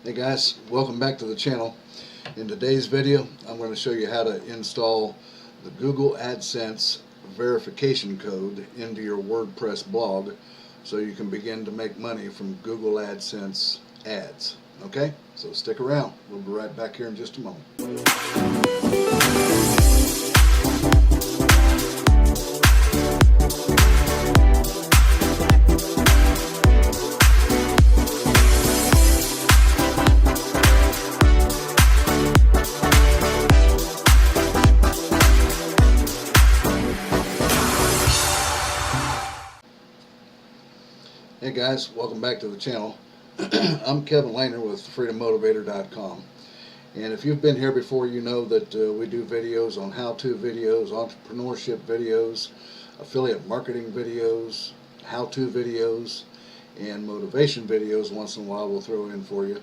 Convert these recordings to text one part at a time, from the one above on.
Hey guys, welcome back to the channel. In today's video, I'm going to show you how to install the Google AdSense verification code into your WordPress blog so you can begin to make money from Google AdSense ads. Okay, so stick around. We'll be right back here in just a moment. Hey guys, welcome back to the channel. I'm Kevin Lehner with freedommotivator.com, and if you've been here before, you know that we do videos on how-to videos, entrepreneurship videos, affiliate marketing videos, how-to videos, and motivation videos. Once in a while we'll throw in for you,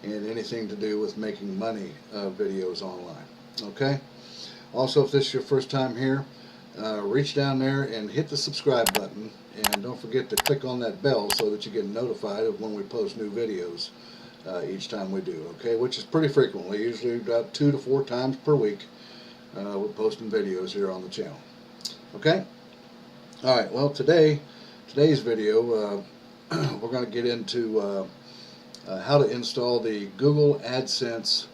and anything to do with making money videos online. Okay? Also, if this is your first time here, reach down there and hit the subscribe button, and don't forget to click on that bell so that you get notified of when we post new videos each time we do, okay, which is pretty frequently, usually about 2 to 4 times per week. We're posting videos here on the channel. Okay? Alright, well today's video we're going to get into how to install the Google AdSense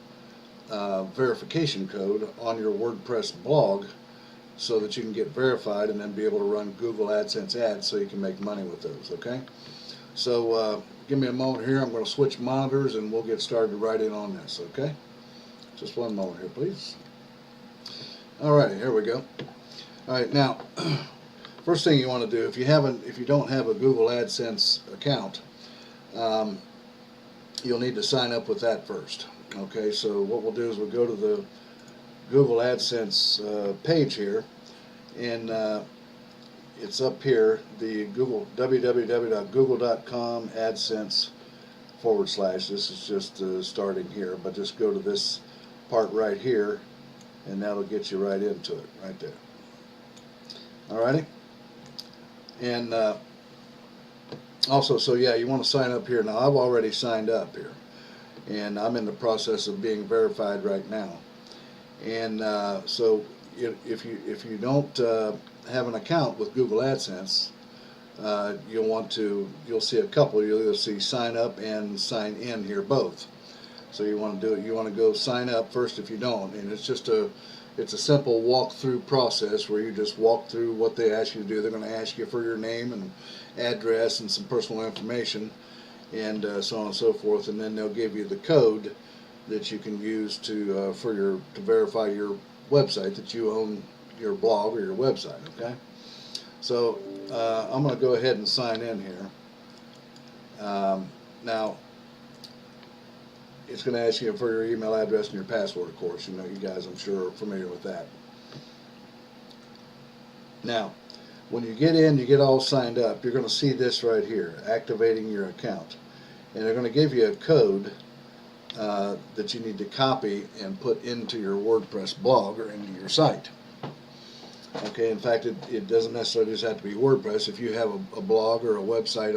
verification code on your WordPress blog so that you can get verified and then be able to run Google AdSense ads so you can make money with those, okay? So give me a moment here. I'm going to switch monitors and we'll get started right in on this, okay? Just one moment here, please. Alrighty, here we go. Alright, now, first thing you want to do, if you don't have a Google AdSense account, you'll need to sign up with that first. Okay, so what we'll do is we'll go to the Google AdSense page here, and it's up here, the Google www.google.com AdSense / this is just starting here, but just go to this part right here and that'll get you right into it right there. Alrighty, and also, so yeah, you want to sign up here. Now I've already signed up here and I'm in the process of being verified right now. And so if you don't have an account with Google AdSense, you'll see a couple. You'll either see sign up and sign in here both. So you want to do it. You want to go sign up first if you don't, and it's a simple walk-through process where you just walk through what they ask you to do. They're going to ask you for your name and address and some personal information, and so on and so forth, and then they'll give you the code that you can use to verify your website, that you own your blog or your website. Okay, so I'm going to go ahead and sign in here. Now it's going to ask you for your email address and your password, of course. You know, you guys, I'm sure, are familiar with that. Now, when you get in, you get all signed up, you're going to see this right here, activating your account, and they're going to give you a code that you need to copy and put into your WordPress blog or into your site. Okay, in fact, it doesn't necessarily just have to be WordPress. If you have a blog or a website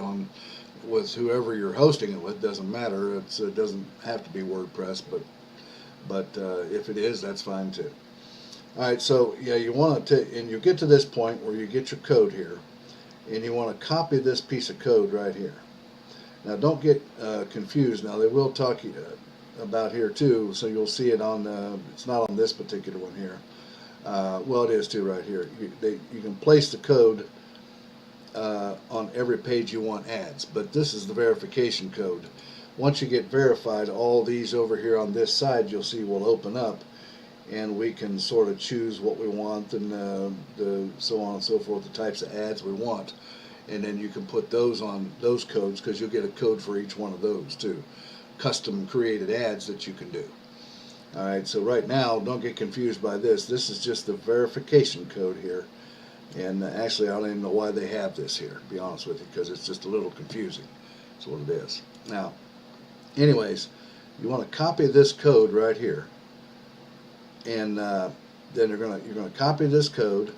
with whoever you're hosting it with, doesn't matter. It doesn't have to be WordPress, but if it is, that's fine too. All right, so yeah, you want to, and you get to this point where you get your code here, and you want to copy this piece of code right here. Now, don't get confused. Now, they will talk about here too, so you'll see it on. It's not on this particular one here. Well, it is too right here. You can place the code on every page you want ads, but this is the verification code. Once you get verified, all these over here on this side you'll see will open up, and we can sort of choose what we want and so on and so forth, the types of ads we want. And then you can put those on those codes, because you'll get a code for each one of those too. Custom created ads that you can do. Alright, so right now, don't get confused by this. This is just the verification code here. And actually, I don't even know why they have this here, to be honest with you, because it's just a little confusing. That's what it is. Now, anyways, you want to copy this code right here. And then you're going to copy this code,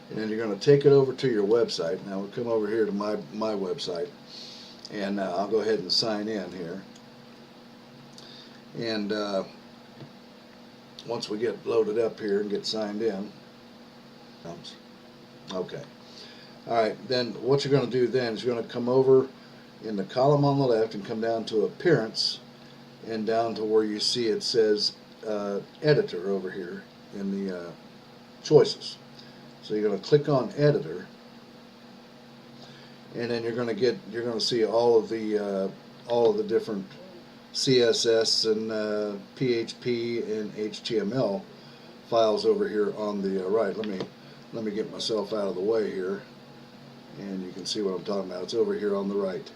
and then you're going to take it over to your website. Now we'll come over here to my website, and I'll go ahead and sign in here. And once we get loaded up here and get signed in, okay. All right, then what you're going to do then is you're going to come over in the column on the left and come down to Appearance and down to where you see it says Editor over here in the choices. So you're going to click on Editor, and then you're going to see all of the different CSS and PHP and HTML files over here on the right. Let me get myself out of the way here, and you can see what I'm talking about. It's over here on the right,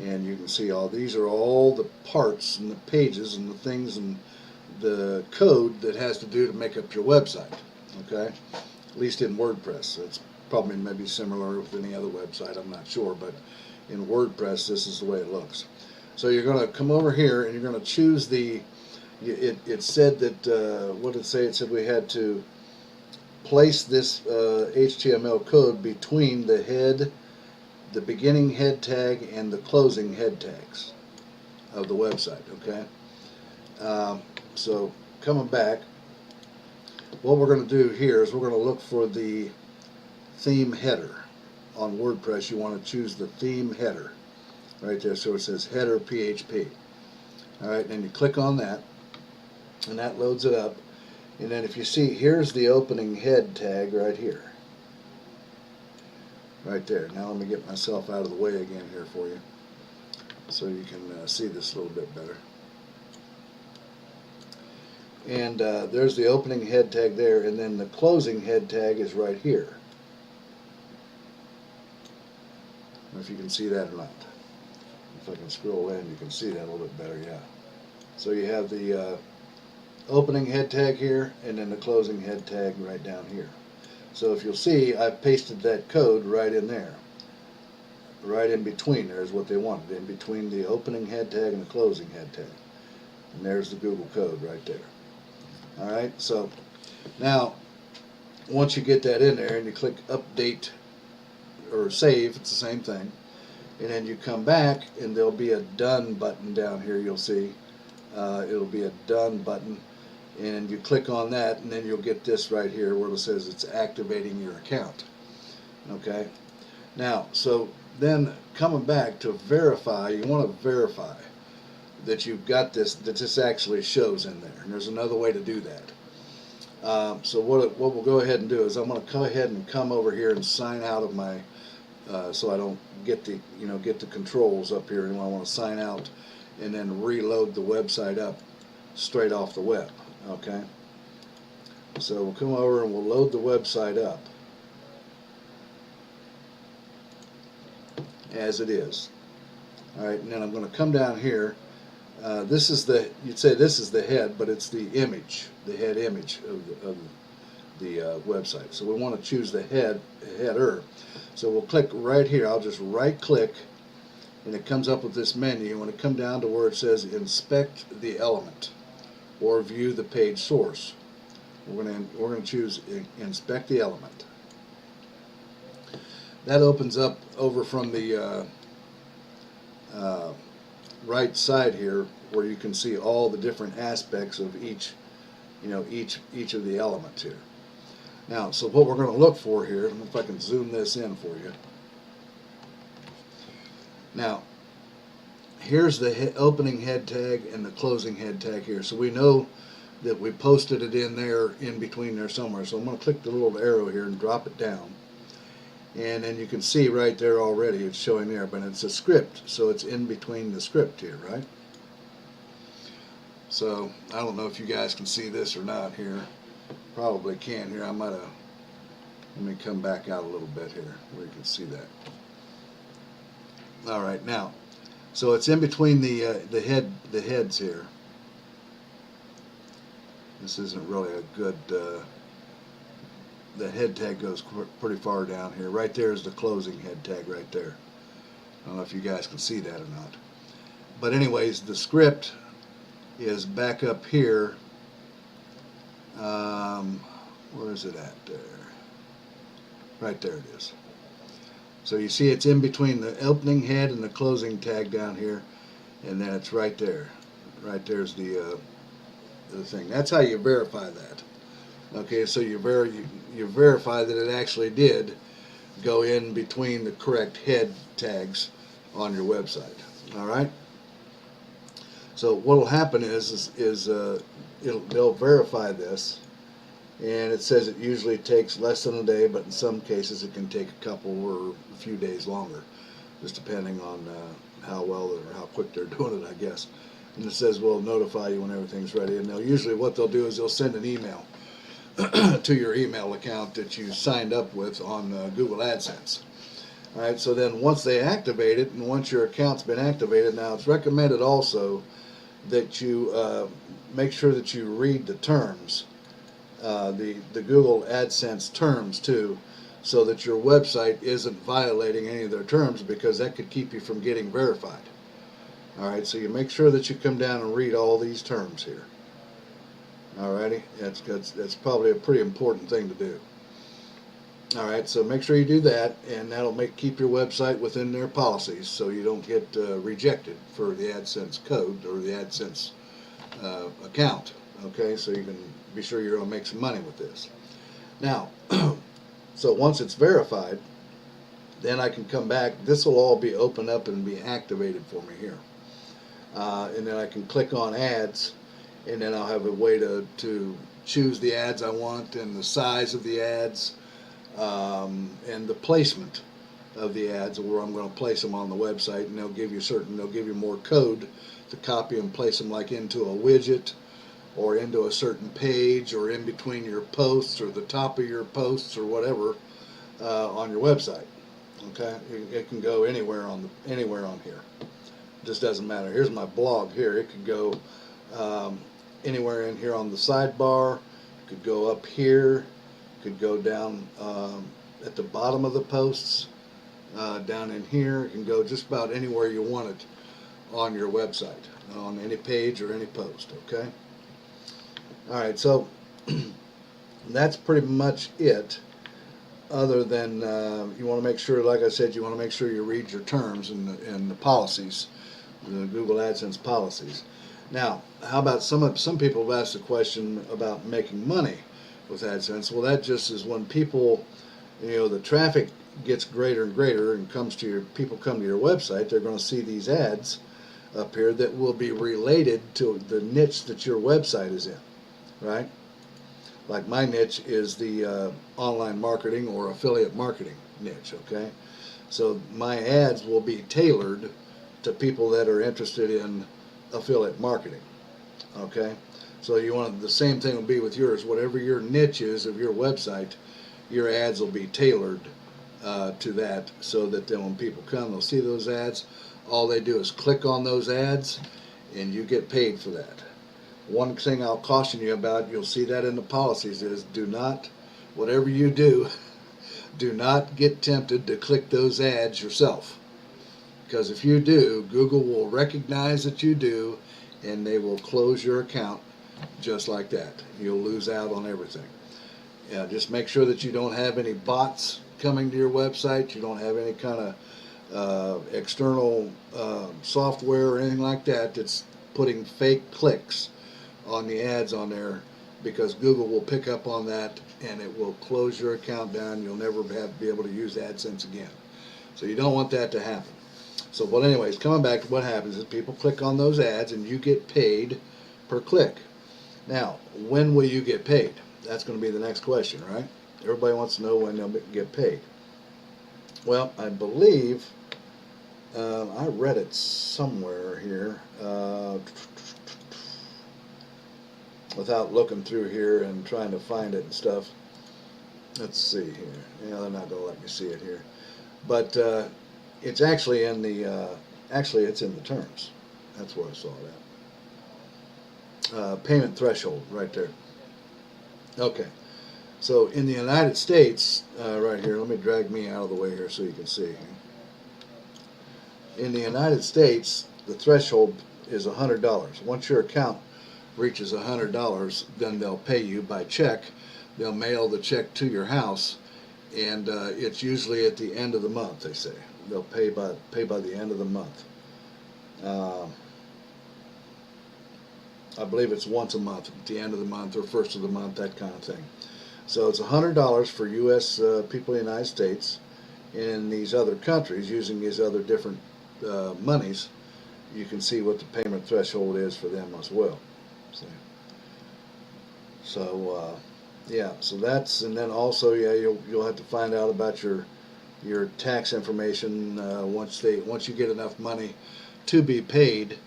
and you can see all these are all the parts and the pages and the things and the code that has to do to make up your website. Okay, at least in WordPress. It's probably maybe similar with any other website, I'm not sure, but in WordPress this is the way it looks. So you're going to come over here and you're going to choose the, it said that, what did it say? It said we had to place this HTML code between the head, the beginning head tag and the closing head tags of the website, okay? So coming back, what we're going to do here is we're going to look for the theme header. On WordPress you want to choose the theme header right there, so it says header PHP. Alright, and you click on that and that loads it up, and then if you see, here's the opening head tag right here, right there. Now let me get myself out of the way again here for you so you can see this a little bit better. And there's the opening head tag there, and then the closing head tag is right here. I don't know if you can see that or not. If I can scroll in, you can see that a little bit better, yeah. So you have the opening head tag here, and then the closing head tag right down here. So if you'll see, I've pasted that code right in there. Right in between there is what they wanted, in between the opening head tag and the closing head tag. And there's the Google code right there. Alright, so now once you get that in there and you click update or save, it's the same thing, and then you come back and there'll be a done button down here. You'll see it'll be a done button, and you click on that and then you'll get this right here where it says it's activating your account. Okay, now so then coming back to verify, you want to verify that you've got this, that this actually shows in there, and there's another way to do that. So what we'll go ahead and do is I'm going to go ahead and come over here and sign out of my so I don't get the get the controls up here, and I want to sign out and then reload the website up straight off the web. Okay, so we'll come over and we'll load the website up as it is. Alright, and then I'm going to come down here. This is the, you'd say this is the head, but it's the image, the head image of the website. So we want to choose the header. So we'll click right here. I'll just right click, and it comes up with this menu. You want to come down to where it says inspect the element or view the page source. We're going to choose inspect the element. That opens up over from the right side here, where you can see all the different aspects of each of the elements here. Now, so what we're going to look for here, if I can zoom this in for you. Now, here's the opening head tag and the closing head tag here. So we know that we posted it in there, in between there somewhere. So I'm going to click the little arrow here and drop it down. And then you can see right there already it's showing there, but it's a script, so it's in between the script here, right? So I don't know if you guys can see this or not here. Probably can here. I might have, let me come back out a little bit here where you can see that. Alright, now so it's in between the heads here. This isn't really a good the head tag goes pretty far down here. Right there is the closing head tag right there. I don't know if you guys can see that or not. But anyways, the script is back up here. Where is it at there? Right there it is. So you see it's in between the opening head and the closing tag down here, and then it's right there, Right there's the thing. That's how you verify that. Okay, so you verify that it actually did go in between the correct head tags on your website. All right. So what will happen is they'll verify this, and it says it usually takes less than a day, but in some cases it can take a couple or a few days longer, just depending on how well or how quick they're doing it, I guess. And it says we'll notify you when everything's ready, and what they'll do is they'll send an email to your email account that you signed up with on Google AdSense. All right, so then once they activate it, and once your account's been activated, now it's recommended also that you make sure that you read the terms, the Google AdSense terms too, so that your website isn't violating any of their terms, because that could keep you from getting verified. All right, so you make sure that you come down and read all these terms here. Alrighty, that's probably a pretty important thing to do. All right, so make sure you do that, and that'll keep your website within their policies, so you don't get rejected for the AdSense code or the AdSense account. Okay, so you can be sure you're going to make some money with this. Now, so once it's verified, then I can come back. This will all be opened up and be activated for me here, and then I can click on ads. And then I'll have a way to choose the ads I want, and the size of the ads, and the placement of the ads, where I'm going to place them on the website. And they'll give you more code to copy and place them, like into a widget, or into a certain page, or in between your posts, or the top of your posts, or whatever on your website. Okay, it can go anywhere on here. It just doesn't matter. Here's my blog here. It could go anywhere in here on the sidebar. Could go up here, could go down at the bottom of the posts, down in here. It can go just about anywhere you want it on your website, on any page or any post. Okay. All right, so that's pretty much it, other than you want to make sure, like I said, you want to make sure you read your terms and the policies, the Google AdSense policies. Now, how about some people have asked a question about making money with AdSense. Well, that just is when people, the traffic gets greater and greater, and people come to your website, they're going to see these ads up here that will be related to the niche that your website is in, right? Like my niche is the online marketing or affiliate marketing niche, okay? So my ads will be tailored to people that are interested in affiliate marketing. Okay, so the same thing will be with yours. Whatever your niche is of your website, your ads will be tailored to that, so that then when people come, they'll see those ads. All they do is click on those ads, and you get paid for that. One thing I'll caution you about, you'll see that in the policies, is whatever you do, do not get tempted to click those ads yourself. Because if you do, Google will recognize that you do, and they will close your account just like that. You'll lose out on everything. Yeah, just make sure that you don't have any bots coming to your website. You don't have any kind of external software or anything like that that's putting fake clicks on the ads on there, because Google will pick up on that, and it will close your account down. You'll never be able to use AdSense again. So you don't want that to happen. So, but anyways, coming back to what happens is people click on those ads, and you get paid per click. Now, when will you get paid? That's going to be the next question, right? Everybody wants to know when they'll get paid. Well, I believe I read it somewhere here, without looking through here and trying to find it and stuff. Let's see here. Yeah, they're not going to let me see it here. But it's actually in the it's in the terms. That's where I saw that. Payment threshold right there. Okay. So in the United States, right here, let me drag me out of the way here so you can see. In the United States, the threshold is $100. Once your account reaches $100, then they'll pay you by check. They'll mail the check to your house, and it's usually at the end of the month. They say they'll pay by the end of the month. I believe it's once a month, at the end of the month or first of the month, that kind of thing. So it's $100 for U.S. People in the United States. In these other countries, using these other different monies, you can see what the payment threshold is for them as well. So yeah, so that's, and then also, yeah, you'll have to find out about your tax information once you get enough money to be paid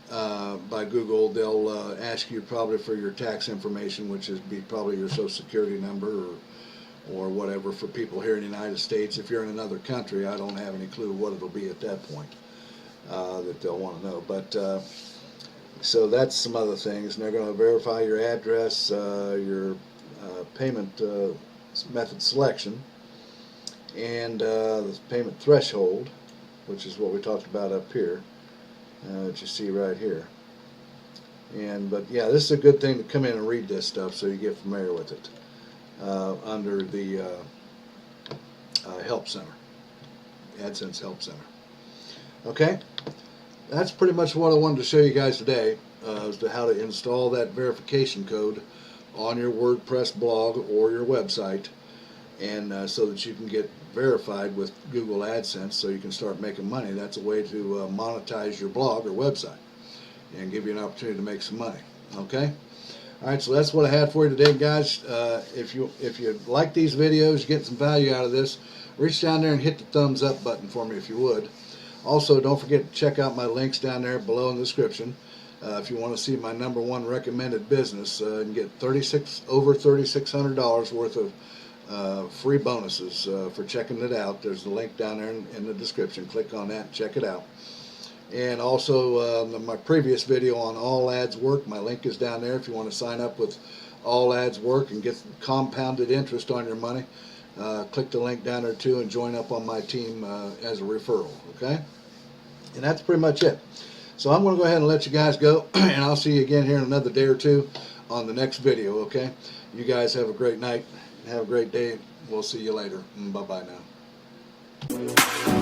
by Google. They'll ask you probably for your tax information, which is probably your Social Security number or whatever for people here in the United States. If you're in another country, I don't have any clue what it'll be at that point that they'll want to know. But so that's some other things. And they're going to verify your address, your payment method selection, and the payment threshold, which is what we talked about up here, that you see right here. But yeah, this is a good thing to come in and read this stuff so you get familiar with it. Under the Help Center, Adsense Help Center. Okay, that's pretty much what I wanted to show you guys today, as to how to install that verification code on your WordPress blog or your website, and so that you can get verified with Google AdSense so you can start making money. That's a way to monetize your blog or website and give you an opportunity to make some money. Okay? Alright, so that's what I had for you today, guys. If you like these videos, get some value out of this, reach down there and hit the thumbs up button for me if you would. Also, don't forget to check out my links down there below in the description. If you want to see my #1 recommended business and get over $3,600 worth of free bonuses for checking it out, there's the link down there in the description. Click on that and check it out. And also my previous video on All Ads Work, my link is down there if you want to sign up with All Ads Work and get compounded interest on your money. Click the link down there too and join up on my team as a referral. Okay? And that's pretty much it. So I'm going to go ahead and let you guys go, and I'll see you again here in another day or two on the next video. Okay? You guys have a great night. Have a great day. We'll see you later. Bye-bye now.